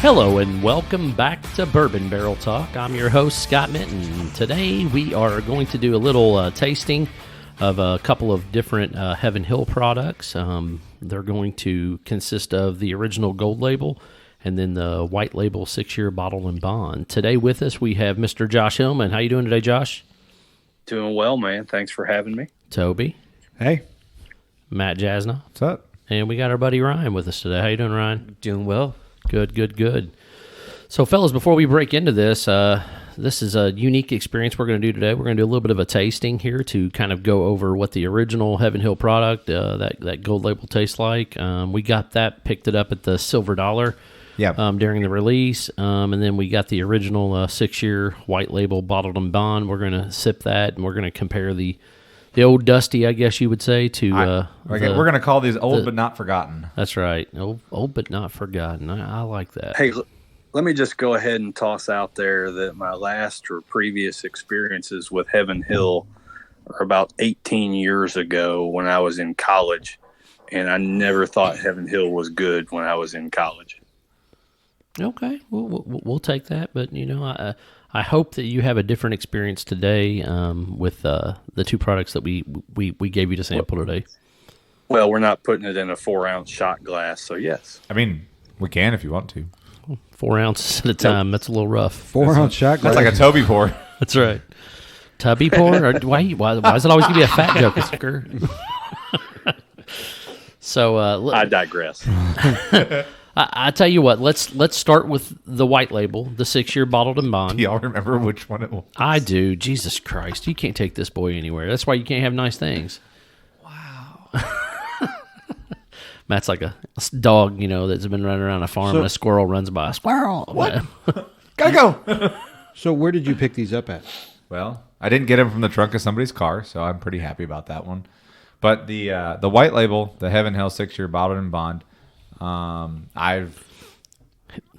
Hello and welcome back to Bourbon Barrel Talk. I'm your host, Scott Minton. Today we are going to do a little tasting of a couple of different Heaven Hill products. They're going to consist of the original gold label and then the white label 6-year bottle and bond. Today with us we have Mr. Josh Hillman. How you doing today, Josh? Doing well, man. Thanks for having me. Toby. Hey. Matt Jasna. What's up? And we got our buddy Ryan with us today. How you doing, Ryan? Doing well. Good. So, fellas, before we break into this, this is a unique experience we're going to do today. We're going to do a little bit of a tasting here to kind of go over what the original Heaven Hill product, that gold label tastes like. We got that, picked it up at the Silver Dollar during the release, and then we got the original 6-year white label bottled and bond. We're going to sip that, and we're going to compare the old dusty, I guess you would say, to... we're going to call these old but not forgotten. That's right. Old but not forgotten. I like that. Hey, let me just go ahead and toss out there that my last or previous experiences with Heaven Hill are about 18 years ago when I was in college, and I never thought Heaven Hill was good when I was in college. Okay, we'll take that, but I hope that you have a different experience today with the two products that we gave you to sample today. Well, we're not putting it in a 4-ounce shot glass, so yes. I mean, we can if you want to. 4 ounces at a time. That's a little rough. 4-ounce shot glass. That's like a Toby pour. That's right. Tubby pour? Or why is it always going to be a fat joke? So I digress. I tell you what, let's start with the white label, the 6-year bottled and bond. Do y'all remember which one it was? I do. Jesus Christ, you can't take this boy anywhere. That's why you can't have nice things. Wow. Matt's like a dog, that's been running around a farm and a squirrel runs by. Squirrel! What? Gotta go! So where did you pick these up at? Well, I didn't get them from the trunk of somebody's car, so I'm pretty happy about that one. But the white label, the Heaven Hill 6-year bottled and bond, I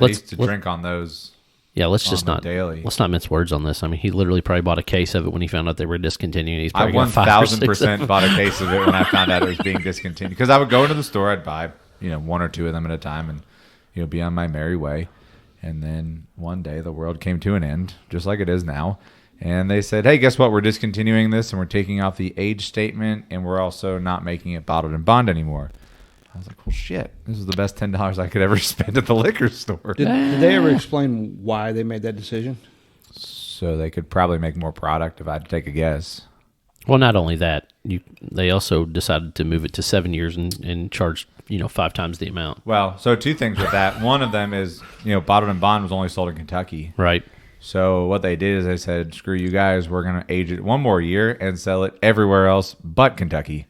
used to drink on those. Yeah, let's not mince words on this. I mean, he literally probably bought a case of it when he found out they were discontinuing. He's I 1,000% bought a case of it when I found out it was being discontinued. Because I would go into the store, I'd buy 1 or 2 of them at a time, and be on my merry way. And then one day the world came to an end, just like it is now. And they said, "Hey, guess what? We're discontinuing this, and we're taking off the age statement, and we're also not making it bottled and bond anymore." I was like, well, shit, this is the best $10 I could ever spend at the liquor store. Did they ever explain why they made that decision? So they could probably make more product if I had to take a guess. Well, not only that, they also decided to move it to 7 years and charge 5 times the amount. Well, so 2 things with that. One of them is, bottled and bond was only sold in Kentucky. Right. So what they did is they said, screw you guys, we're going to age it 1 more year and sell it everywhere else but Kentucky.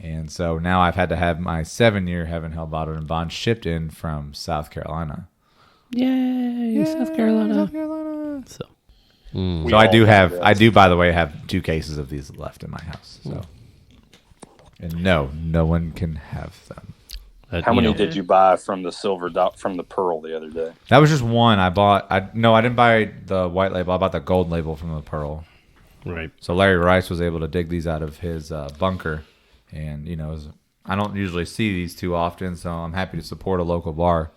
And so now I've had to have my 7-year Heaven Hill bottled and bond shipped in from South Carolina. Yay, South Carolina. So I do, by the way, have 2 cases of these left in my house. So, and no one can have them. How many did you buy from the from the Pearl the other day? That was just one. I didn't buy the white label. I bought the gold label from the Pearl. Right. So Larry Rice was able to dig these out of his bunker. And, I don't usually see these too often, so I'm happy to support a local bar,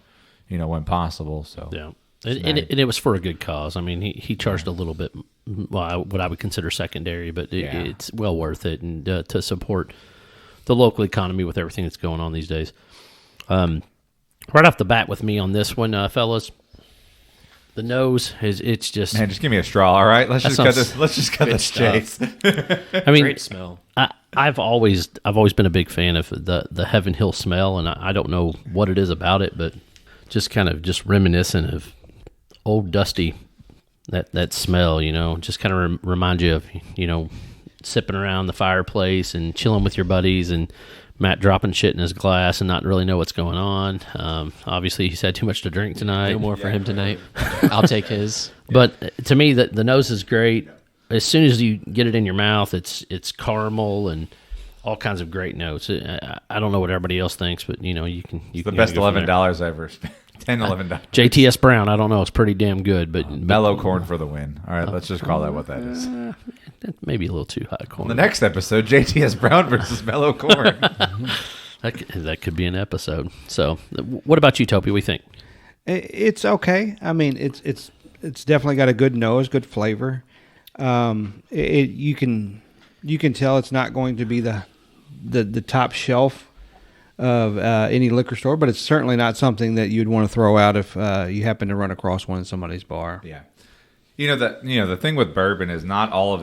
when possible. So yeah, and it was for a good cause. I mean, he charged a little bit, what I would consider secondary, but it's well worth it, and to support the local economy with everything that's going on these days. Right off the bat with me on this one, fellas. The nose it's just... Man, just give me a straw, all right? Let's just cut this chase. I mean, great smell. I've always been a big fan of the Heaven Hill smell, and I don't know what it is about it, but just kind of just reminiscent of old dusty, that smell, just kind of remind you of, sipping around the fireplace and chilling with your buddies and Matt dropping shit in his glass and not really know what's going on. Obviously, he's had too much to drink tonight. No more for him tonight. I'll take his. But to me, the nose is great. As soon as you get it in your mouth, it's caramel and all kinds of great notes. I don't know what everybody else thinks, but you can. It's the best $11 I ever spent. $10, $11. JTS Brown, I don't know. It's pretty damn good, but mellow corn for the win. All right, let's just call that what that is. Maybe a little too high corn. The next episode, JTS Brown versus mellow corn. That could be an episode. So, what about you, Topi? What do you think? It's okay. I mean, it's definitely got a good nose, good flavor. You can tell it's not going to be the top shelf of any liquor store, but it's certainly not something that you'd want to throw out if you happen to run across one in somebody's bar. Yeah. The thing with bourbon is not all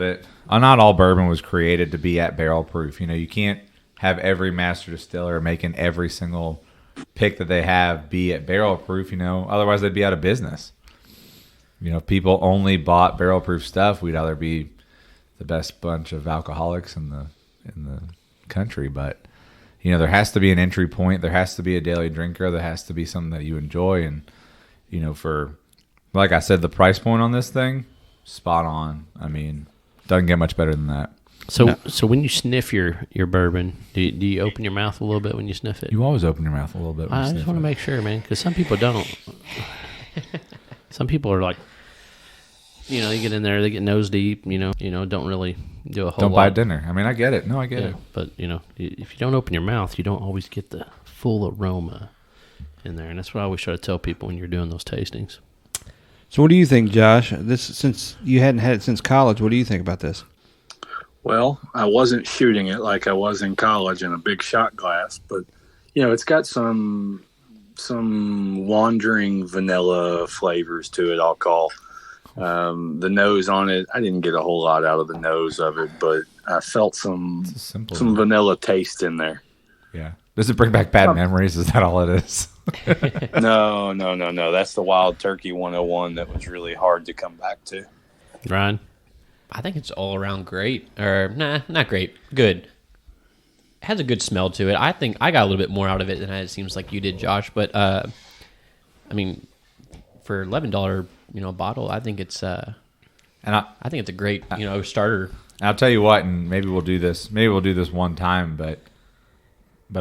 bourbon was created to be at barrel proof. You can't have every master distiller making every single pick that they have be at barrel proof, otherwise they'd be out of business. If people only bought barrel proof stuff, we'd either be the best bunch of alcoholics in the country. But there has to be an entry point, there has to be a daily drinker, there has to be something that you enjoy, and for, like I said, the price point on this thing, spot on. I mean, doesn't get much better than that. So when you sniff your bourbon, do you open your mouth a little bit when you sniff it? You always open your mouth a little bit when you I sniff just want to it. make sure, man, because some people don't. Some people are like, they get in there, they get nose deep, don't really do a whole lot. Don't buy dinner. I mean, I get it. No, I get it. But, if you don't open your mouth, you don't always get the full aroma in there. And that's what I always try to tell people when you're doing those tastings. So what do you think, Josh? Since you hadn't had it since college, what do you think about this? Well, I wasn't shooting it like I was in college in a big shot glass, but it's got some wandering vanilla flavors to it, I'll call. The nose on it, I didn't get a whole lot out of the nose of it, but I felt some vanilla taste in there. Yeah. Does it bring back bad memories? Is that all it is? No. That's the Wild Turkey 101 that was really hard to come back to. Ryan? I think it's all around great. Or, not great. Good. It has a good smell to it. I think I got a little bit more out of it than it seems like you did, Josh. But, I mean, for $11, bottle, I think it's I think it's a great, starter. I'll tell you what, and maybe we'll do this one time, but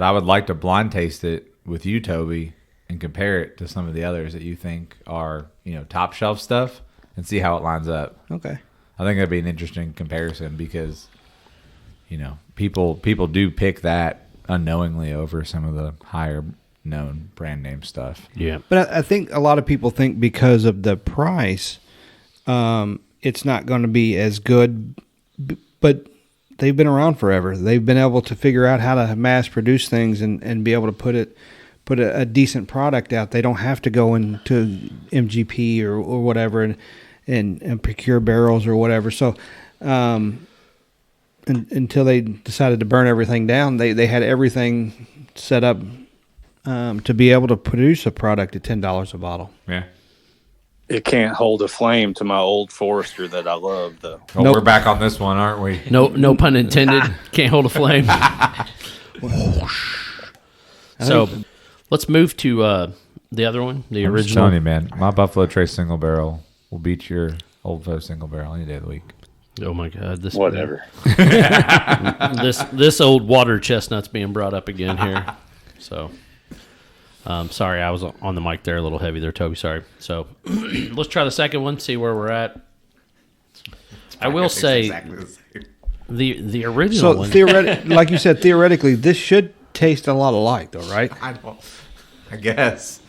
I would like to blind taste it with you, Toby, and compare it to some of the others that you think are, top shelf stuff and see how it lines up. Okay. I think that'd be an interesting comparison because, people do pick that unknowingly over some of the higher known brand name stuff. Yeah. But I think a lot of people think because of the price, it's not going to be as good, but they've been around forever. They've been able to figure out how to mass produce things and be able to put a decent product out. They don't have to go into MGP or whatever and procure barrels or whatever. So until they decided to burn everything down, they had everything set up to be able to produce a product at $10 a bottle. Yeah. It can't hold a flame to my old Forester that I love, though. Well, We're back on this one, aren't we? No pun intended. Can't hold a flame. So let's move to the other one, the I'm just original. telling you, man, my Buffalo Trace single barrel will beat your Old Foe single barrel any day of the week. Oh my God! Whatever. this old water chestnut's being brought up again here. So, sorry, I was on the mic there a little heavy there, Toby. Sorry. So, let's try the second one. See where we're at. I will say the original one. So like you said, theoretically, this should taste a lot alike, though, right? I guess.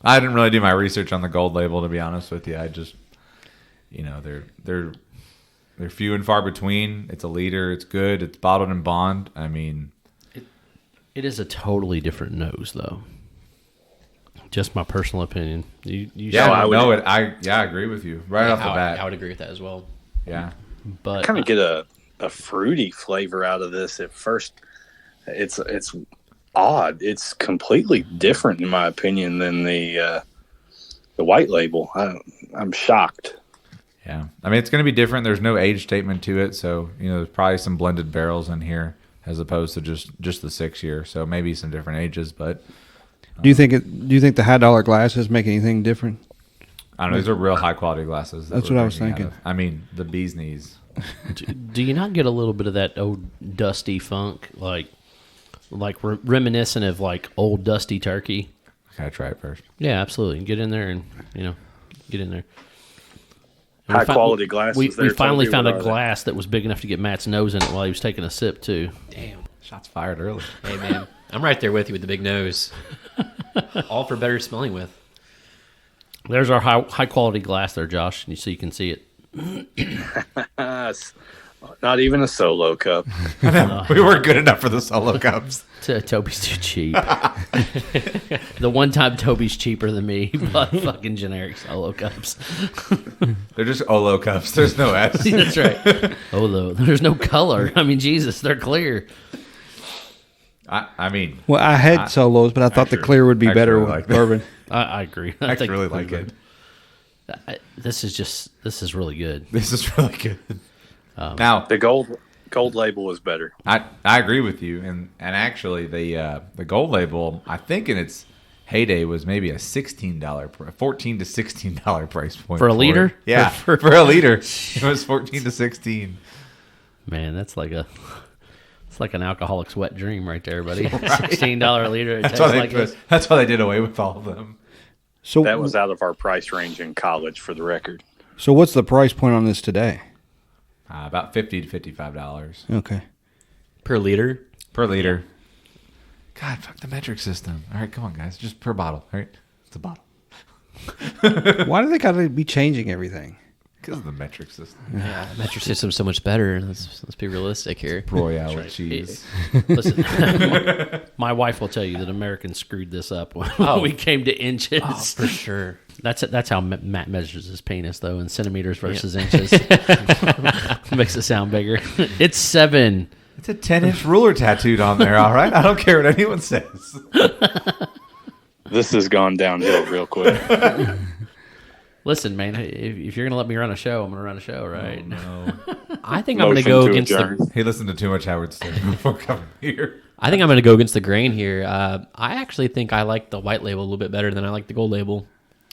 I didn't really do my research on the gold label, to be honest with you. I just, they're few and far between. It's a liter. It's good. It's bottled in bond. I mean, It is a totally different nose, though. Just my personal opinion. I agree with you right off the bat. I would agree with that as well. Yeah, but Kind of get a fruity flavor out of this at first. It's odd. It's completely different, in my opinion, than the white label. I'm shocked. yeah. I mean, it's going to be different. There's no age statement to it, so there's probably some blended barrels in here as opposed to just the 6 year. So maybe some different ages, but Do you think the high dollar glasses make anything different? I don't know. These are real high quality glasses. That's we're what I was drinking out thinking. of. I mean, the bee's knees. do you not get a little bit of that old dusty funk, like reminiscent of like old dusty turkey? Can I try it first? Yeah, absolutely. Get in there and get in there. And High quality glasses. We there, finally Toby. found What a are they? glass that was big enough to get Matt's nose in it while he was taking a sip too. Damn. Shots fired early. Hey, man. I'm right there with you with the big nose. All for better smelling with. There's our high quality glass there, Josh, so you can see it. It's not even a solo cup. We weren't good enough for the solo cups. Toby's too cheap. The one time Toby's cheaper than me, he bought fucking generic solo cups. They're just Olo cups. There's no S. That's right. Although there's no color. I mean, Jesus, they're clear. I mean, Well, I had solos, but I thought the clear would be better with like that. bourbon. I agree. I actually really like it. This is really good. This is really good. Now, The gold label is better. I agree with you, and actually the gold label, I think in its heyday was maybe a $16, $14 to $16 price point For a liter? it. Yeah, for a liter, it was 14 to 16. Man, it's like an alcoholic's wet dream right there, buddy. $16 a liter. It tastes like this. That's why they did away with all of them. So That was out of our price range in college, for the record. So what's the price point on this today? About $50 to $55 Okay. Per liter. per liter. God, fuck the metric system. All right, come on, guys, just per bottle. All right, it's a bottle. Why do they got to be changing everything? Because of the metric system. Yeah, metric system's so much better. Let's be realistic here. Royale with cheese. Listen, my wife will tell you that Americans screwed this up when we came to inches. Oh, for sure. That's how Matt measures his penis, though, in centimeters versus inches. Makes it sound bigger. It's 7. It's a 10-inch ruler tattooed on there, all right? I don't care what anyone says. This has gone downhill real quick. Listen, man, if you're going to let me run a show, I'm going to run a show, right? No. I think I'm going to go against the. He listened to too much Howard Stern before coming here. I think I'm going to go against the grain here. I actually think I like the white label a little bit better than I like the gold label.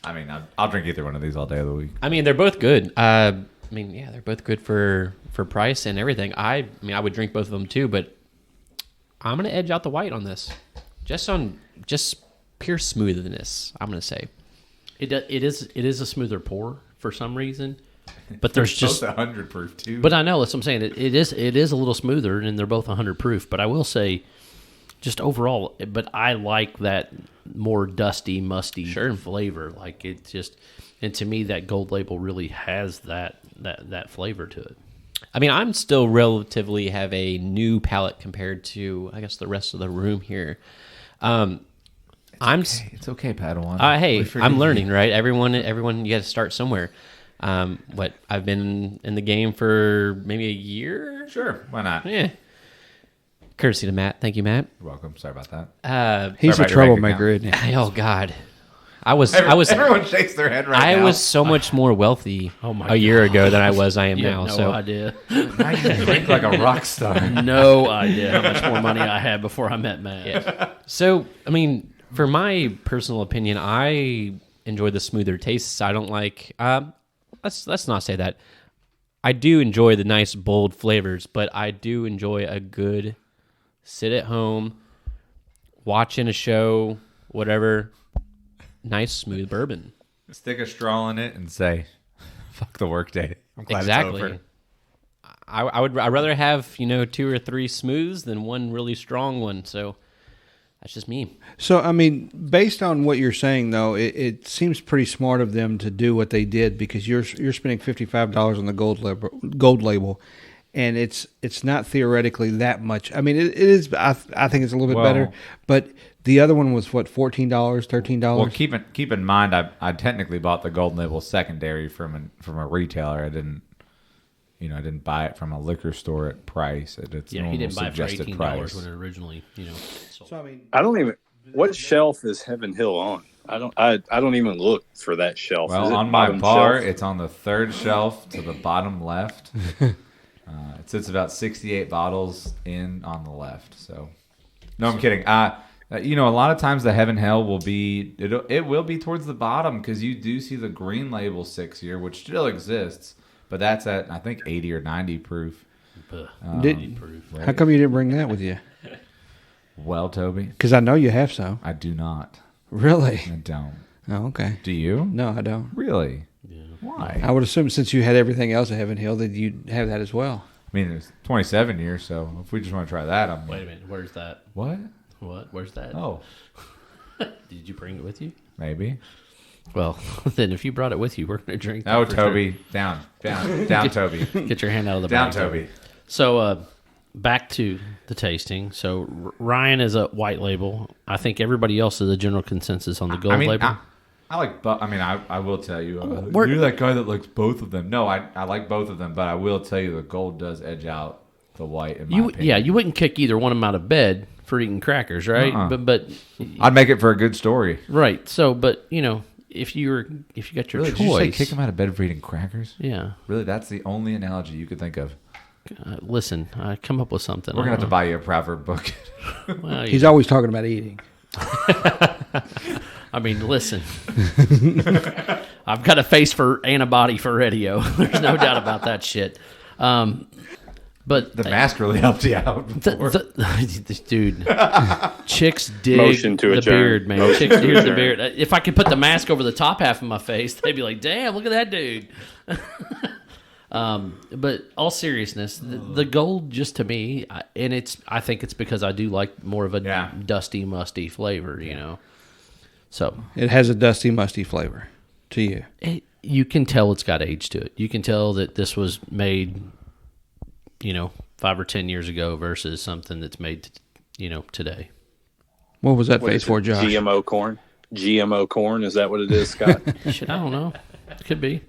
I mean, I'll drink either one of these all day of the week. I mean, they're both good. They're both good for price and everything. I would drink both of them too, but I'm going to edge out the white on this. Just pure smoothness, I'm going to say. It is a smoother pour for some reason, but there's Both just 100 proof too. But I know that's what I'm saying. It is a little smoother, and they're both 100 proof. But I will say, just overall, but I like that more dusty, musty flavor. Like it just, and to me, that gold label really has that flavor to it. I mean, I'm still relatively have a new palate compared to, I guess, the rest of the room here. It's okay, Padawan. Hey, I'm learning, right? Everyone, you got to start somewhere. I've been in the game for maybe a year. Sure, why not? Yeah. Courtesy to Matt. Thank you, Matt. You're welcome. Sorry about that. He's Sorry a about your bank troublemaker, isn't he? Oh God, I was. Everyone shakes their head right now. I was so much more wealthy a year ago than I am You now. have no So idea. Now you drink like a rock star. No idea how much more money I had before I met Matt. yeah. So I mean, for my personal opinion, I enjoy the smoother tastes. I don't like. Let's not say that. I do enjoy the nice bold flavors, but I do enjoy a good sit at home, watching a show, whatever. Nice smooth bourbon. Stick a straw in it and say, "Fuck the workday." I'm glad Exactly. it's over. I'd rather have 2 or 3 smooths than one really strong one. So that's just me. So, I mean, based on what you're saying, though, it seems pretty smart of them to do what they did because you're spending $55 on the gold label, and it's not theoretically that much. I mean, it is. I think it's a little bit better, but the other one was what, $14, $13. Well, keep in mind, I technically bought the gold label secondary from a retailer. I didn't buy it from a liquor store at price. It's Yeah, he normal didn't buy it for suggested $18 price. when it originally, sold. So, I mean, I don't even. What shelf is Heaven Hill on? I don't even look for that shelf. Is Well, it on my bottom bar, shelf? it's on the 3rd shelf to the bottom left. It sits about 68 bottles in on the left. So, no, I'm kidding. A lot of times the Heaven Hill will be it will be towards the bottom because you do see the green label 6 year, which still exists, but that's at I think 80 or 90 proof. Proof. how come you didn't bring that with you? Well, Toby, Because I know you have some. I do not. Really? I don't. Oh, okay. Do you? No, I don't. Really? Yeah. Why? I would assume since you had everything else at Heaven Hill that you'd have that as well. I mean, it's 27 years, so if we just want to try that, Wait a minute. Where's that? What? What? Where's that? Oh, Did you bring it with you? maybe. Well, then if you brought it with you, we're going to drink. Oh, that for Toby, down, Toby, sure. Get your hand out of the down, bag. Toby. So, back to the tasting. So, Ryan is a white label. I think everybody else is a general consensus on the gold label. I like, I will tell you, We're- you're that guy that likes both of them. No, I like both of them, but I will tell you the gold does edge out the white in my opinion. Yeah, you wouldn't kick either one of them out of bed for eating crackers, right? But I'd make it for a good story. right. So, but if you got your Really, choice, did you say kick him out of bed for eating crackers? yeah. Really, that's the only analogy you could think of. Listen, I come up with something. We're gonna have to buy you a proverb book. Well, He's always talking about eating. I mean, listen. I've got a face and a body for radio. There's no doubt about that shit. But The mask really helped you out. dude, chicks dig Motion to the adjourn. beard, man. Motion Chicks to dig the adjourn. beard. If I could put the mask over the top half of my face, they'd be like, "Damn, look at that dude." But all seriousness, the gold just to me, I think it's because I do like more of a dusty, musty flavor, So It has a dusty, musty flavor to you. you can tell it's got age to it. You can tell that this was made, 5 or 10 years ago versus something that's made, today. What was that What face is for, it? Josh? GMO corn, is that what it is, Scott? Shit, I don't know. It could be.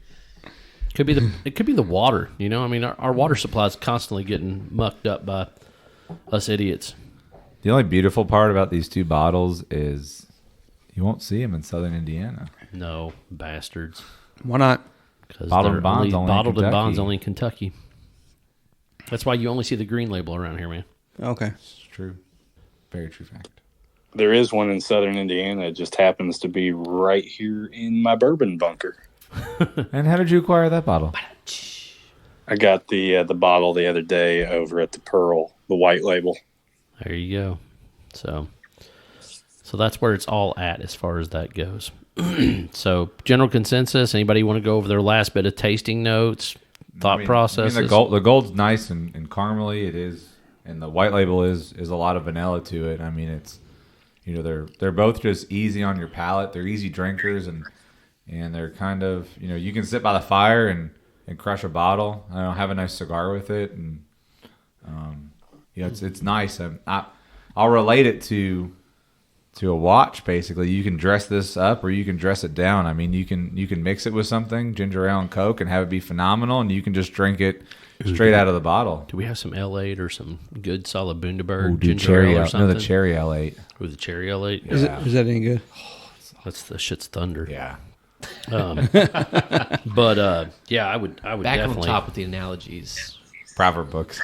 It could be the water. I mean, our water supply is constantly getting mucked up by us idiots. The only beautiful part about these two bottles is you won't see them in Southern Indiana. No, bastards. Why not? Because Bottled they're and bonds only in bottled and bonds Kentucky. only in Kentucky. That's why you only see the green label around here, man. Okay. It's true. Very true fact. There is one in Southern Indiana. It just happens to be right here in my bourbon bunker. And how did you acquire that bottle? I got the bottle the other day over at the Pearl, the white label. There you go. So that's where it's all at as far as that goes. So general consensus. Anybody want to go over their last bit of tasting notes, thought processes? the gold's nice and caramely. It is, and the white label is a lot of vanilla to it. I mean, it's they're both just easy on your palate. They're easy drinkers, and they're kind of you can sit by the fire and crush a bottle. Have a nice cigar with it, and it's nice. I'll relate it to a watch. Basically, you can dress this up or you can dress it down. I mean, you can mix it with something, ginger ale and Coke, and have it be phenomenal, and you can just drink it straight out of the bottle. Do we have some L8 or some good solid Bundaberg Ooh, dude, ginger ale or No, something? the cherry L8. With the cherry L8? Is that any good? That's the shit's thunder. Yeah. But I would Back definitely. on top with the analogies. Proverb books.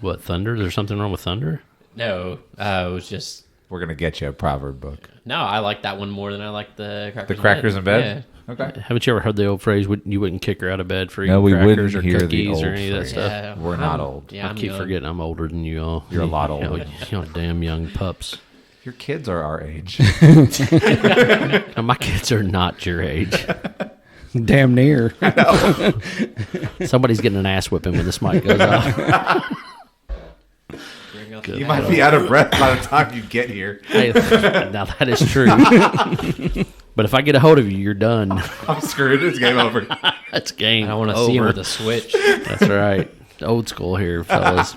What, thunder? There's something wrong with thunder? No, it was just We're gonna get you a proverb book. no. I like that one more than I like the crackers. The crackers in bed. Okay. Haven't you ever heard the old phrase, you wouldn't kick her out of bed for eating No, we crackers wouldn't or hear the cookies or old any of that phrase. stuff? Yeah, We're not old. Yeah, I I'm keep young. forgetting I'm older than you all. You're a lot older. You're damn young pups. Your kids are our age. Now, my kids are not your age. Damn near. Somebody's getting an ass whipping when this mic goes off. Bring up You might be out of breath by the time you get here. Hey, now that is true. But if I get a hold of you, you're done. I'm screwed. It's game over. That's game. I want to over. see him with a switch. That's right. Old school here, fellas.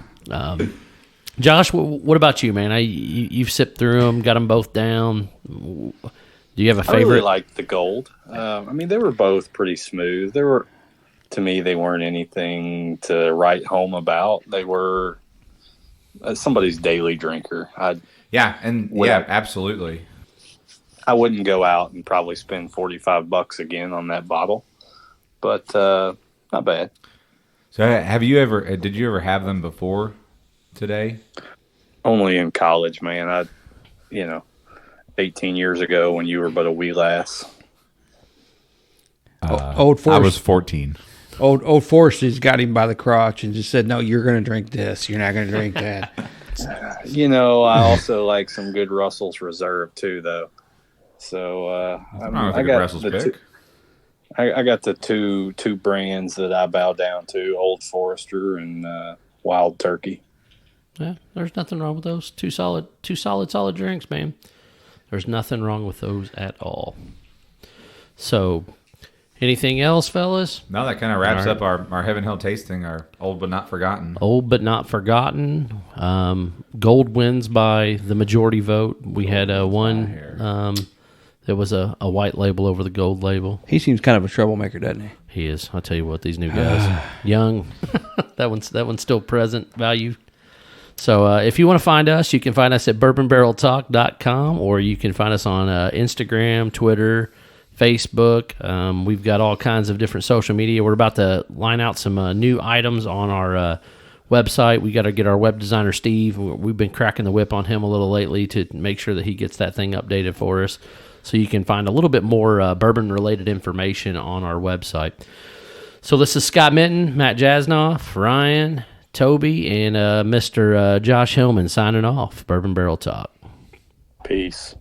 Josh, what about you, man? You've sipped through them, got them both down. Do you have a I really favorite? liked the gold. I mean, they were both pretty smooth. To me, they weren't anything to write home about. They were somebody's daily drinker. Yeah, absolutely. I wouldn't go out and probably spend $45 again on that bottle, but not bad. So, did you ever have them before today? Only in college, man. 18 years ago when you were but a wee lass. Old Forrest. I was 14. Old Forrest has got him by the crotch and just said, "No, you're going to drink this. You're not going to drink that." I also like some good Russell's Reserve too, though. So I got Russell's the pick. I got the two brands that I bow down to: Old Forester and Wild Turkey. Yeah, there's nothing wrong with those. Two solid drinks, man. There's nothing wrong with those at all. So, anything else, fellas? No, that kind of wraps up our Heaven Hill tasting, our old but not forgotten. Old but not forgotten. Gold wins by the majority vote. We had one. There was a white label over the gold label. He seems kind of a troublemaker, doesn't he? He is. I'll tell you what, these new guys, young. that one's still present value. So if you want to find us, you can find us at bourbonbarreltalk.com, or you can find us on Instagram, Twitter, Facebook. We've got all kinds of different social media. We're about to line out some new items on our website. We got to get our web designer, Steve. We've been cracking the whip on him a little lately to make sure that he gets that thing updated for us. So you can find a little bit more bourbon-related information on our website. So this is Scott Minton, Matt Jasnoff, Ryan, Toby, and Mr. Josh Hillman signing off. Bourbon Barrel Talk. Peace.